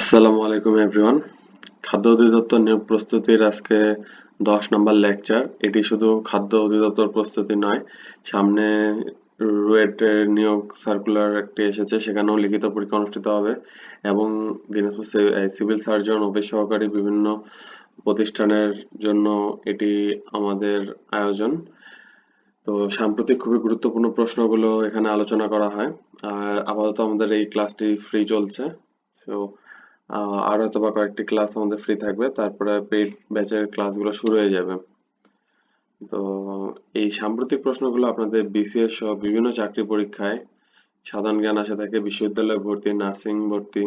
আসসালামু আলাইকুম এভরিওয়ান। খাদ্য অধিদপ্তর নিয়োগ প্রস্তুতির আজকে 10 নম্বর লেকচার। এটি শুধু খাদ্য অধিদপ্তর প্রস্তুতি নয়, সামনে রুয়েট নিয়োগ সার্কুলার একটি এসেছে, সেখানেও লিখিত পরীক্ষা অনুষ্ঠিত হবে এবং দিনাজপুর সিভিল সার্জন, অফিস সহকারী বিভিন্ন প্রতিষ্ঠানের জন্য এটি আমাদের আয়োজন। তো সাম্প্রতিক খুবই গুরুত্বপূর্ণ প্রশ্নগুলো এখানে আলোচনা করা হয়। আর আপাতত আমাদের এই ক্লাসটি ফ্রি চলছে। সো আর হয়তোবা কয়েকটি ক্লাস আমাদের ফ্রি থাকবে, তারপরে পেইড ব্যাচের ক্লাসগুলো শুরু হয়ে যাবে। তো এই সাম্প্রতিক প্রশ্নগুলো আপনাদের বিসিএস সহ বিভিন্ন চাকরি পরীক্ষায় সাধারণ জ্ঞান আসে থাকে, বিশ্ববিদ্যালয় ভর্তি, নার্সিং ভর্তি,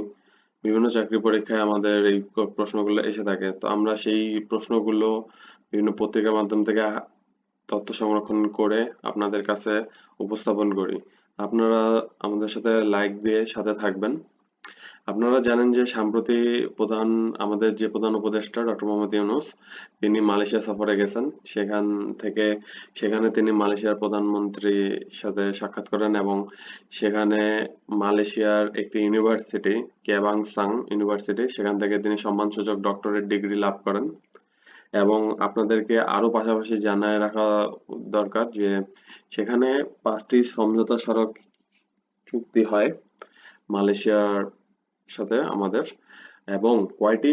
বিভিন্ন চাকরি পরীক্ষায় আমাদের এই প্রশ্নগুলো এসে থাকে। তো আমরা সেই প্রশ্নগুলো বিভিন্ন পত্রিকার মাধ্যম থেকে তথ্য সংরক্ষণ করে আপনাদের কাছে উপস্থাপন করি। আপনারা আমাদের সাথে লাইক দিয়ে সাথে থাকবেন। আপনারা জানেন যে সম্প্রতি আমাদের যে প্রধান উপদেষ্টা ডক্টর মোহাম্মদ ইউনূস, তিনি মালয়েশিয়া সফরে গেছেন। সেখানে তিনি মালয়েশিয়ার প্রধানমন্ত্রীর সাথে সাক্ষাৎ করেন এবং সেখানে মালয়েশিয়ার একটি ইউনিভার্সিটি, কেবাংসাং ইউনিভার্সিটি, সেখান থেকে তিনি সম্মানসূচক ডক্টরেট ডিগ্রি লাভ করেন। এবং আপনাদেরকে আরো পাশাপাশি জানায় রাখা দরকার যে সেখানে 5টি সমঝোতা স্মারক চুক্তি হয় মালয়েশিয়ার সাথে আমাদের, এবং কয়টি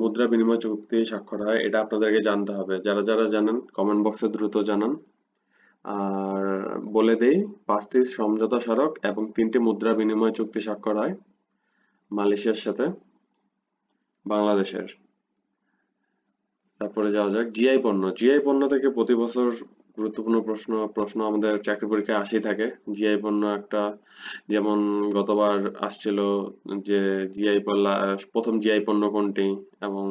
মুদ্রা বিনিময় চুক্তি স্বাক্ষর হয় এটা আপনাদেরকে জানতে হবে। যারা যারা জানেন কমেন্ট বক্সে দ্রুত জানান। আর বলে দেই, 5টি সমঝোতা স্মারক এবং 3টি মুদ্রা বিনিময় চুক্তি স্বাক্ষর হয় মালয়েশিয়ার সাথে বাংলাদেশের। তারপরে যাওয়া যাক জিআই পণ্য। জিআই পণ্য থেকে প্রতি বছর গুরুত্বপূর্ণ প্রশ্ন আমাদের চাকরি পরীক্ষায় আসেই থাকে। জিআই পণ্য একটা, যেমন গতবার আসছিল যে প্রথম জিআই পণ্য কোনটি এবং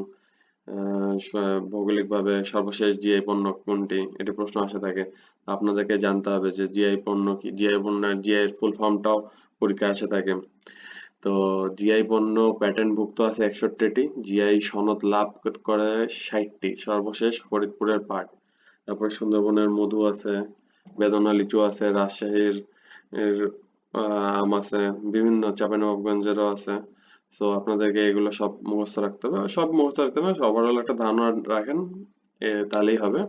ভৌগোলিকভাবে সর্বশেষ জিআই পণ্য কোনটি, এটি প্রশ্ন আসে থাকে। আপনাদেরকে জানতে হবে যে জিআই পণ্য কি, জিআই পণ্যের জিআই এর ফুল ফর্মটাও পরীক্ষায় আসে থাকে। তো জিআই পণ্য প্যাটেন্টভুক্ত আছে 61টি, জিআই সনদ লাভ করে 60টি, সর্বশেষ ফরিদপুরের পাট। তারপরে সুন্দরবনের মধু আছে, বেদনা লিচু আছে, রাজশাহীর এর আম আছে, বিভিন্ন চাঁপাইনবাবগঞ্জেরও আছে। সো আপনাদেরকে এগুলো সব মুখস্থ রাখতে হবে, সব মুখস্থ রাখতে হবে, ওভারঅল একটা ধারণা রাখেন, তাহলেই হবে।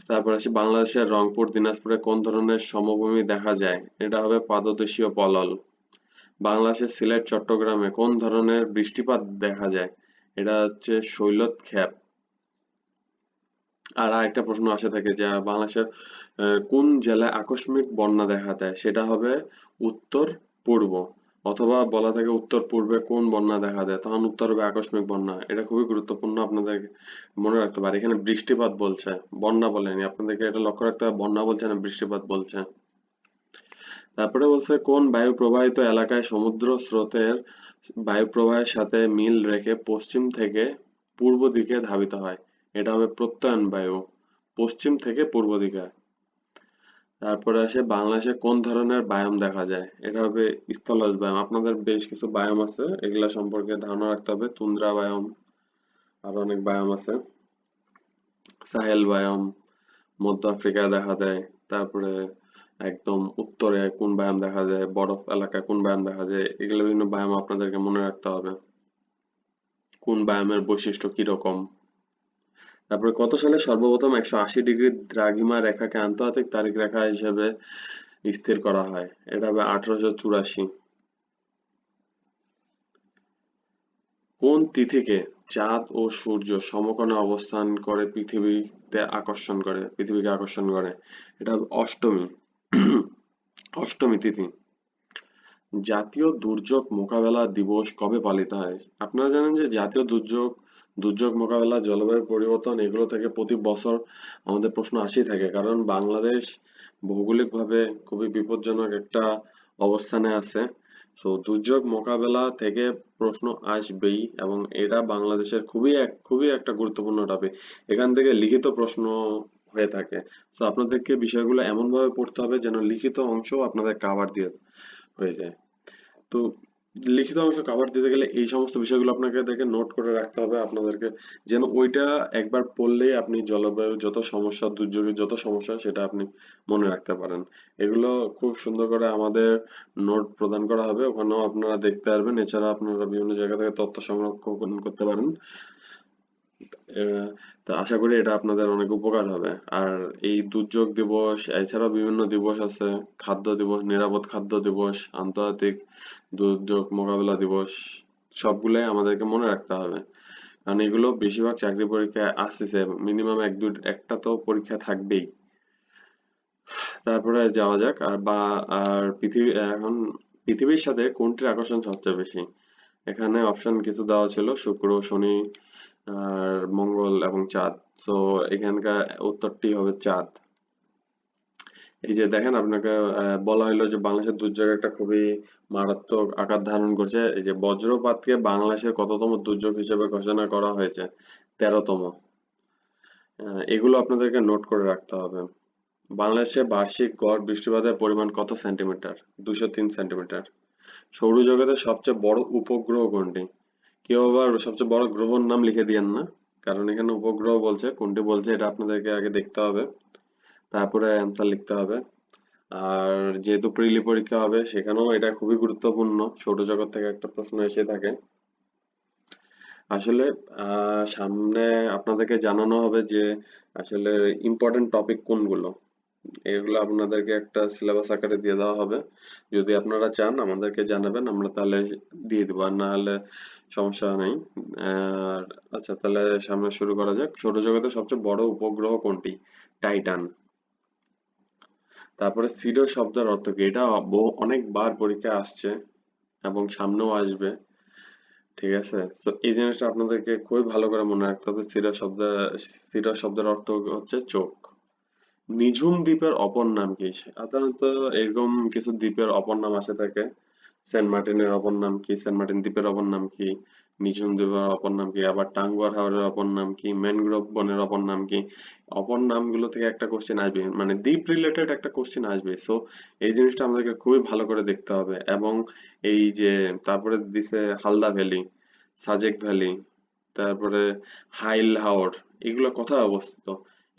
তারপর আসি বাংলাদেশের রংপুর, দিনাজপুরে কোন ধরনের সমভূমি দেখা যায়? এটা হবে পাদদেশীয় পলল। বাংলাদেশের সিলেট, চট্টগ্রামে কোন ধরনের বৃষ্টিপাত দেখা যায়? এটা হচ্ছে শৈলতক্ষেপ। আর আরেকটা প্রশ্ন আসে থাকে যে বাংলাদেশের কোন জেলায় আকস্মিক বন্যা দেখা দেয়? সেটা হবে উত্তর পূর্ব, অথবা বলা থাকে উত্তর পূর্বে কোন বন্যা দেখা দেয়, তখন উত্তর হবে আকস্মিক বন্যা। এটা খুবই গুরুত্বপূর্ণ, আপনাদের মনে রাখতে পারে। এখানে বৃষ্টিপাত বলছে, বন্যা বলেনি। আপনাদেরকে এটা লক্ষ্য রাখতে হবে, বন্যা বলছে না বৃষ্টিপাত বলছে। তারপরে বলছে কোন বায়ু প্রবাহিত এলাকায় সমুদ্র স্রোতের বায়ু প্রবাহের সাথে মিল রেখে পশ্চিম থেকে পূর্ব দিকে ধাবিত হয়? এটা হবে প্রত্যয়ন বায়ু, পশ্চিম থেকে পূর্ব দিকে। তারপরে আসে বাংলাদেশে কোন ধরনের বায়োম দেখা যায়? এটা হবে স্থলজ বায়োম। আপনাদের বেশ কিছু বায়োম আছে, এগুলা সম্পর্কে ধারণা রাখতে হবে। তুন্দ্রা বায়োম, আরো অনেক বায়োম আছে। সাহেল বায়োম মধ্য আফ্রিকায় দেখা দেয়। তারপরে একদম উত্তরে কোন বায়াম দেখা যায়, বরফ এলাকায় কোন বায়াম দেখা যায়, এগুলো বিভিন্ন বায়াম আপনাদেরকে মনে রাখতে হবে, কোন বায়ামের বৈশিষ্ট্য কিরকম। তারপরে কত সালে সর্বপ্রথম 180 ডিগ্রি দ্রাঘিমা রেখাকে আন্তর্জাতিক তারিখ রেখা হিসেবে স্থির করা হয়? এটা হবে 1884। কোন তিথিকে চাঁদ ও সূর্য সমকোণে অবস্থান করে পৃথিবীকে আকর্ষণ করে? এটা হবে অষ্টমী। অষ্টমী তিথি। জাতীয় দুর্যোগ মোকাবেলা দিবস কবে পালিত হয়? আপনারা জানেন যে জাতীয় দুর্যোগ, দুর্যোগ মোকাবেলা, জলবায়ু পরিবর্তন, এগুলো থেকে প্রতি বছর আমাদের প্রশ্ন আসেই থাকে, কারণ বাংলাদেশ ভৌগোলিকভাবে খুবই বিপজ্জনক একটা অবস্থানে আছে। তো দুর্যোগ মোকাবেলা থেকে প্রশ্ন আসবেই এবং এটা বাংলাদেশের খুবই একটা গুরুত্বপূর্ণ টপিক। এখান থেকে লিখিত প্রশ্ন হয়ে থাকে। তো আপনাদেরকে বিষয়গুলো এমন ভাবে পড়তে হবে যেন লিখিত অংশ আপনাদের কাভার দিয়ে হয়ে যায়। তো লিখিত অংশ কভার দিতে গেলে এই সমস্ত বিষয়গুলো আপনাকে দেখে নোট করে রাখতে হবে আপনাদেরকে, যেন ওইটা একবার পড়লেই আপনি জলবায়ু যত সমস্যা, দুর্যোগের যত সমস্যা সেটা আপনি মনে রাখতে পারেন। এগুলো খুব সুন্দর করে আমাদের নোট প্রদান করা হবে, ওখানেও আপনারা দেখতে পারবেন। এছাড়া আপনারা বিভিন্ন জায়গা থেকে তথ্য সংরক্ষণ করতে পারেন। তো আশা করি এটা আপনাদের অনেক উপকার হবে। আর এই দুর্যোগ দিবস এছাড়াও বিভিন্ন দিবস আছে, খাদ্য দিবস, নিরাপদ খাদ্য দিবস, আন্তর্জাতিক দুর্যোগ মোকাবেলা দিবস, সবগুলাই আমাদেরকে মনে রাখতে হবে, কারণ এগুলো বেশিরভাগ চাকরি পরীক্ষায় আসতেছে, মিনিমাম একটা তো পরীক্ষা থাকবেই। তারপরে যাওয়া যাক। আর এখন পৃথিবীর সাথে কোনটির আকর্ষণ সবচেয়ে বেশি? এখানে অপশন কিছু দেওয়া ছিল, শুক্র, শনি, আর মঙ্গল এবং চাঁদ। তো এখানকার উত্তরটি হবে চাঁদ। এই যে দেখেন, আপনাকে বলা হলো যে বাংলাদেশের দুর্যোগ একটা খুবই মারাত্মক আকার ধারণ করছে। এই যে বজ্রপাতকে বাংলাদেশের কততম দুর্যোগ হিসেবে ঘোষণা করা হয়েছে? 13তম। এগুলো আপনাদেরকে নোট করে রাখতে হবে। বাংলাদেশে বার্ষিক গড় বৃষ্টিপাতের পরিমাণ কত সেন্টিমিটার? 203 সেন্টিমিটার। সৌরজগতের সবচেয়ে বড় উপগ্রহ কোনটি? কেউ আবার সবচেয়ে বড় গ্রহর নাম লিখে দিয়েন না, কারণ এখানে উপগ্রহ বলছে, কোনটি বলছে এটা আপনাদেরকে আগে দেখতে হবে, তারপরে অ্যান্সার লিখতে হবে। আর যেহেতু প্রিলি পরীক্ষা হবে সেখানেও এটা খুবই গুরুত্বপূর্ণ, সৌরজগৎ থেকে একটা প্রশ্ন এসে থাকে। আসলে সামনে আপনাদেরকে জানানো হবে যে আসলে ইম্পর্টেন্ট টপিক কোনগুলো, এগুলো আপনাদেরকে একটা সিলেবাস আকারে দিয়ে দেওয়া হবে। যদি আপনারা চান আমাদেরকে জানাবেন, আমরা তাহলে দিয়ে দেবো, আর না হলে সমস্যা নেই। আর আচ্ছা, তাহলে সামনে শুরু করা যাক। সৌরজগতের সবচেয়ে বড় উপগ্রহ কোনটি? টাইটান। তারপরে সিডো শব্দের অর্থ কি? এটা অনেকবার পরীক্ষায় আসছে এবং সামনেও আসবে। ঠিক আছে, তো এই জিনিসটা আপনাদেরকে খুবই ভালো করে মনে রাখতে হবে। সিডো শব্দের অর্থ হচ্ছে চোখ। নিঝুম দ্বীপের অপর নাম কি? সাধারণত এরকম কিছু দ্বীপের অপর নাম আসে থাকে। সেন্ট মার্টিনের অপর নাম কি? সেন্ট মার্টিন দ্বীপের অপর নাম কি? নিঝুম দ্বীপের অপর নাম কি? আবার টাঙ্গুয়ার হাওরের অপর নাম কি? ম্যানগ্রোভ বনের অপর নাম কি? অপর নামগুলো থেকে একটা কোশ্চেন আসবে, মানে দ্বীপ রিলেটেড একটা কোশ্চেন আসবে। সো এই জিনিসটা আমাদেরকে খুবই ভালো করে দেখতে হবে। এবং এই যে তারপরে দিছে হালদা ভ্যালি, সাজেক ভ্যালি, তারপরে হাইল হাওর, এগুলো কোথায় অবস্থিত?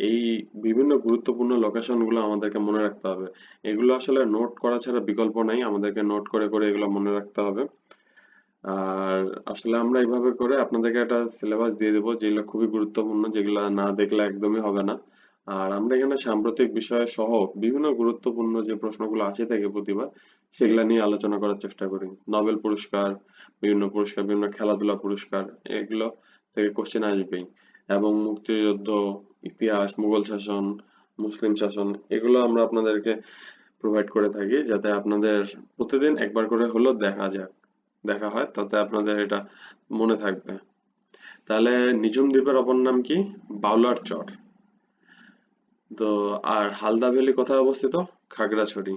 এই বিভিন্ন গুরুত্বপূর্ণ লোকেশন গুলো আমাদেরকে মনে রাখতে হবে। এগুলো আসলে নোট করা ছাড়া বিকল্প নাই, আমাদেরকে নোট করে করে এগুলো মনে রাখতে হবে। আর আসলে আমরা এইভাবে করে আপনাদেরকে একটা সিলেবাস দিয়ে দেবো যেগুলো খুবই গুরুত্বপূর্ণ, যেগুলো না দেখলে একদমই হবে না। আর আমরা এখানে সাম্প্রতিক বিষয় সহ বিভিন্ন গুরুত্বপূর্ণ যে প্রশ্নগুলো আসে থাকে প্রতিবার, সেগুলা নিয়ে আলোচনা করার চেষ্টা করি। নোবেল পুরস্কার, বিভিন্ন খেলাধুলা পুরস্কার, এগুলো থেকে কোশ্চেন আসবেই। এবং মুক্তিযুদ্ধ, ইতিহাস, মুঘল শাসন, মুসলিম শাসন, এগুলো আমরা আপনাদেরকে প্রোভাইড করে থাকি, যাতে আপনাদের প্রতিদিন একবার করে হলেও দেখা হয়, তাতে আপনাদের এটা মনে থাকবে। তাহলে নিঝুম দ্বীপের অপর নাম কি? বাউলার চর। তো আর হালদা ভ্যালি কোথায় অবস্থিত? খাগড়াছড়ি।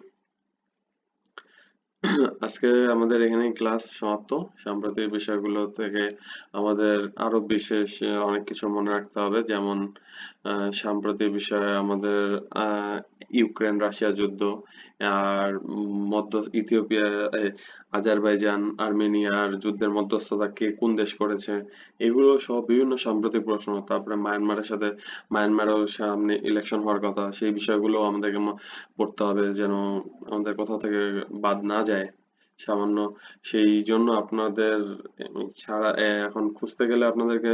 আজকে আমাদের এখানেই ক্লাস সমাপ্ত। সাম্প্রতিক বিষয়গুলো থেকে আমাদের আরো বিশেষ অনেক কিছু মনে রাখতে হবে, যেমন সাম্প্রতিক বিষয়ে আমাদের আহ, ইউক্রেন রাশিয়া যুদ্ধ, আর মধ্য ইথিওপিয়া, আজারবাইজান আর্মেনিয়ার যুদ্ধের মধ্যস্থতা কে কোন দেশ করেছে, এগুলো সহ বিভিন্ন সাম্প্রতিক প্রশ্ন। তারপরে মায়ানমারেও সামনে ইলেকশন হওয়ার কথা, সেই বিষয়গুলো আমাদেরকে পড়তে হবে, যেন আমাদের কোথাও থেকে বাদ না যায় সামান্য। সেই জন্য আপনাদের ছাড়া এখন খুঁজতে গেলে আপনাদেরকে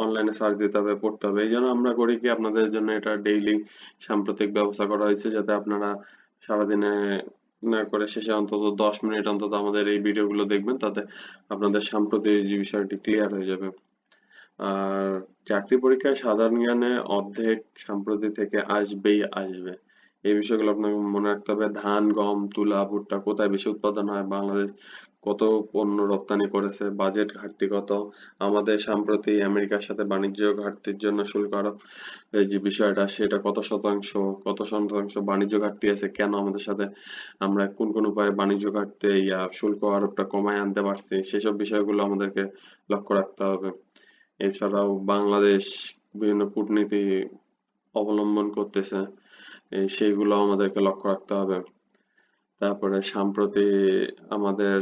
অনলাইনে সার্চ দিতে হবে, পড়তে হবে। এই জন্য আমরা করি কি, আপনাদের জন্য এটা ডেইলি সাম্প্রতিক ব্যবস্থা করা হয়েছে, যাতে আপনারা সারাদিনে না করে শেষে অন্তত 10 মিনিট অন্তত আমাদের এই ভিডিওগুলো দেখবেন, তাতে আপনাদের সাম্প্রতিক যে বিষয়টি ক্লিয়ার হয়ে যাবে। আর চাকরি পরীক্ষায় সাধারণ জ্ঞানে অর্ধেক সাম্প্রতি থেকে আসবে। এই বিষয়গুলো আপনাকে মনে রাখতে হবে। ধান, গম, তুলা, ভুট্টা কোথায় বেশি উৎপাদন হয়? বাংলাদেশ কত পণ্য রপ্তানি করেছে? বাজেট ঘাটতি কত? আমাদের সম্প্রতি আমেরিকার সাথে বাণিজ্য ঘাটতির জন্য শুল্ক আরোপ, এই যে বিষয়টা, সেটা কত শতাংশ বাণিজ্য ঘাটতি আছে, কেন আমাদের সাথে আমরা কোন কোন উপায়ে বাণিজ্য ঘাটতি শুল্ক আরোপটা কমায় আনতে পারছি, সেসব বিষয়গুলো আমাদেরকে লক্ষ্য রাখতে হবে। এছাড়াও বাংলাদেশ বিভিন্ন কূটনীতি অবলম্বন করতেছে, সেইগুলো আমাদেরকে লক্ষ্য রাখতে হবে। তারপরে সম্প্রতি আমাদের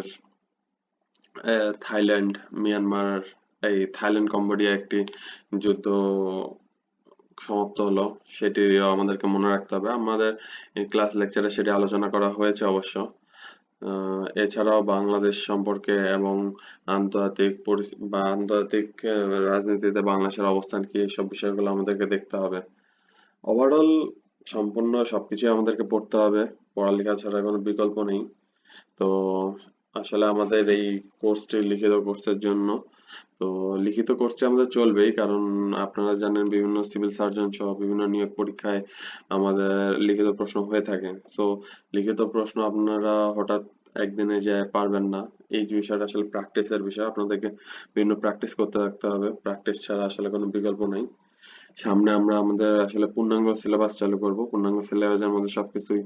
থাইল্যান্ড, মিয়ানমার, এই থাইল্যান্ড কম্বোডিয়া একটি যুদ্ধ সমাপ্ত হলো, সেটিও আমাদেরকে মনে রাখতে হবে। আমাদের এই ক্লাস লেকচারে সেটি আলোচনা করা হয়েছে অবশ্য। এছাড়াও বাংলাদেশ সম্পর্কে এবং আন্তর্জাতিক রাজনীতিতে বাংলাদেশের অবস্থান কি, এসব বিষয়গুলো আমাদেরকে দেখতে হবে। ওভারঅল সম্পূর্ণ সবকিছুই আমাদেরকে পড়তে হবে, পড়ালেখা ছাড়া কোনো বিকল্প নেই। তো আসলে আমাদের এই কোর্সটি লিখিত কোর্সের জন্য, তো লিখিত কোর্সটি আমাদের চলবেই, কারণ আপনারা জানেন বিভিন্ন সিভিল সার্জন সহ বিভিন্ন নিয়োগ পরীক্ষায় আমাদের লিখিত প্রশ্ন হয়ে থাকে। সো লিখিত প্রশ্ন আপনারা হঠাৎ একদিনে যে পারবেন না, এই যে বিষয়টা আসলে প্র্যাকটিসের বিষয়। আপনাদেরকে বিভিন্ন প্র্যাকটিস করতে থাকতে হবে, প্র্যাকটিস ছাড়া আসলে কোনো বিকল্প নেই। সামনে আমরা আমাদের আসলে পূর্ণাঙ্গ সিলেবাস চালু করব। পূর্ণাঙ্গ সিলেবাসের মধ্যে সবকিছুই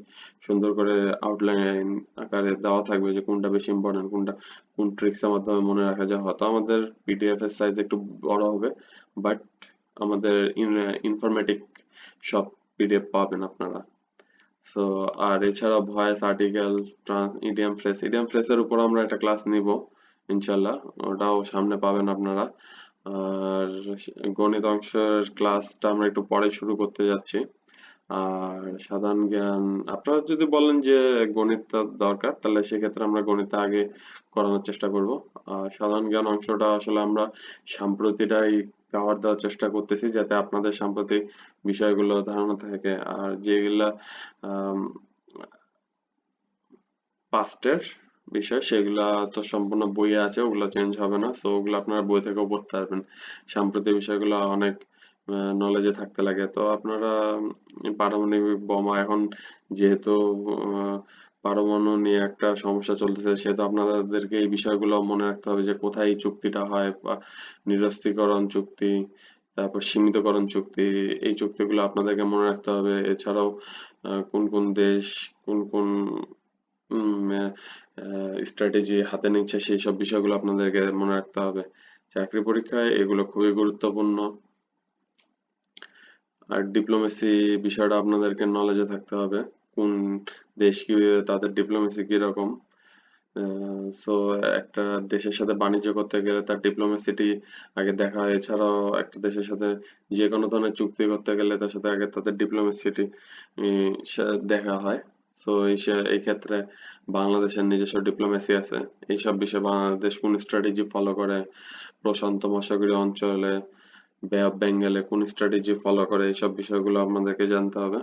সুন্দর করে আউটলাইন আকারে দেওয়া থাকবে, যে কোনটা বেশি ইম্পর্টেন্ট, কোনটা কোন ট্রিক্সের মাধ্যমে মনে রাখা যায়। হয়তো আমাদের পিডিএফ এর সাইজ একটু বড় হবে, বাট আমাদের ইনফরমেটিক সব পিডিএফ পাবেন আপনারা। সো আর এছাড়াও ভয়েস আর্টিকেল, ইডিয়াম ফ্রেজের উপর আমরা একটা ক্লাস নিব ইনশাল্লাহ, ওটাও সামনে পাবেন আপনারা। আর গণিত অংশের ক্লাসটা আমরা একটু পরে শুরু করতে যাচ্ছি। আর সাধারণ জ্ঞান, আপনারা যদি বলেন যে গণিতটা দরকার, তাহলে সেক্ষেত্রে আমরা গণিতটা আগে করানোর চেষ্টা করব। আর সাধারণ জ্ঞান অংশটা আসলে আমরা সাম্প্রতিকটাই কভার দেওয়ার চেষ্টা করতেছি, যাতে আপনাদের সাম্প্রতিক বিষয়গুলো ধারণা থাকে। আর যেগুলা পাস্টের বিষয়, সেগুলা তো সম্পূর্ণ বইয়ে আছে, ওগুলা চেঞ্জ হবে না। সো ওগুলো আপনারা বই থেকেও পড়তে পারবেন। সাম্প্রতিক বিষয়গুলো অনেক নলেজে থাকতে লাগে। তো আপনারা পারমাণবিক বোমা এখন যেহেতু আহ, পারমাণু নিয়ে একটা সমস্যা চলতেছে, সেহেতু আপনাদেরকে এই বিষয়গুলো মনে রাখতে হবে, যে কোথায় এই চুক্তিটা হয়, বা নিরস্ত্রীকরণ চুক্তি, তারপর সীমিতকরণ চুক্তি, এই চুক্তিগুলো আপনাদেরকে মনে রাখতে হবে। এছাড়াও কোন কোন দেশ কোন কোন স্ট্র্যাটেজি হাতে নিচ্ছে, সেই সব বিষয়গুলো আপনাদেরকে মনে রাখতে হবে। চাকরি পরীক্ষায় এগুলো খুবই গুরুত্বপূর্ণ। আর ডিপ্লোমেসি বিষয়টা আপনাদেরকে নলেজে থাকতে হবে, কোন দেশ কি, তাদের ডিপ্লোমেসি কিরকম। সো একটা দেশের সাথে বাণিজ্য করতে গেলে তার ডিপ্লোমেসিটি আগে দেখা হয়। এছাড়াও একটা দেশের সাথে যে কোনো ধরনের চুক্তি করতে গেলে তার সাথে আগে তাদের ডিপ্লোমেসিটি দেখা হয়। সো এই ক্ষেত্রে বাংলাদেশের নিজস্ব ডিপ্লোমেসি আছে। এইসব বিষয়ে বাংলাদেশ কোন স্ট্র্যাটেজি ফলো করে, প্রশান্ত মহাসাগরীয় অঞ্চলে, বে অফ বেঙ্গলে কোন স্ট্র্যাটেজি ফলো করে, এইসব বিষয়গুলো আপনাদেরকে জানতে হবে।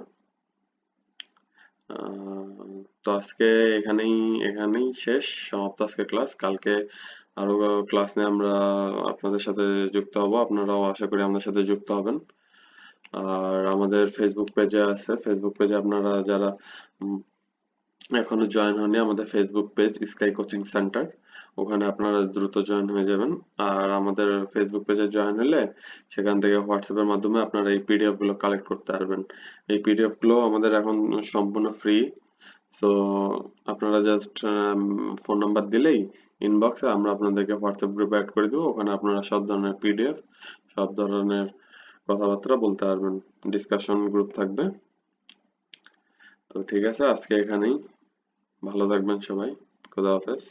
তো আজকে এখানেই শেষ, সমাপ্ত আজকে ক্লাস। কালকে আরো ক্লাস নিয়ে আমরা আপনাদের সাথে যুক্ত হব, আপনারাও আশা করি আমাদের সাথে যুক্ত হবেন। আর আমাদের ফেসবুক পেজে আছে, ফেসবুক পেজে আপনারা যারা উম, এখনো জয়েন হননি, আমাদের Facebook page sky coaching centre, ওখানে আপনারা দ্রুত জয়েন হয়ে যাবেন। আর আমাদের ফেসবুক পেজে জয়েন হলে সেখান থেকে হোয়াটসঅ্যাপের মাধ্যমে আপনারা এই পিডিএফ গুলো কালেক্ট করতে পারবেন। এই পিডিএফ গুলো আমাদের এখন সম্পূর্ণ ফ্রি। সো আপনারা জাস্ট ফোন নাম্বার দিলেই ইনবক্সে আমরা আপনাদেরকে হোয়াটসঅ্যাপ গ্রুপে অ্যাড করে দেবো, ওখানে আপনারা সব ধরনের পিডিএফ, সব ধরনের কথাবার্তা বলতে পারবেন, ডিসকাশন গ্রুপ থাকবে। তো ঠিক আছে, আজকে এখানেই। ভালো থাকবেন সবাই। খোদা হাফেজ।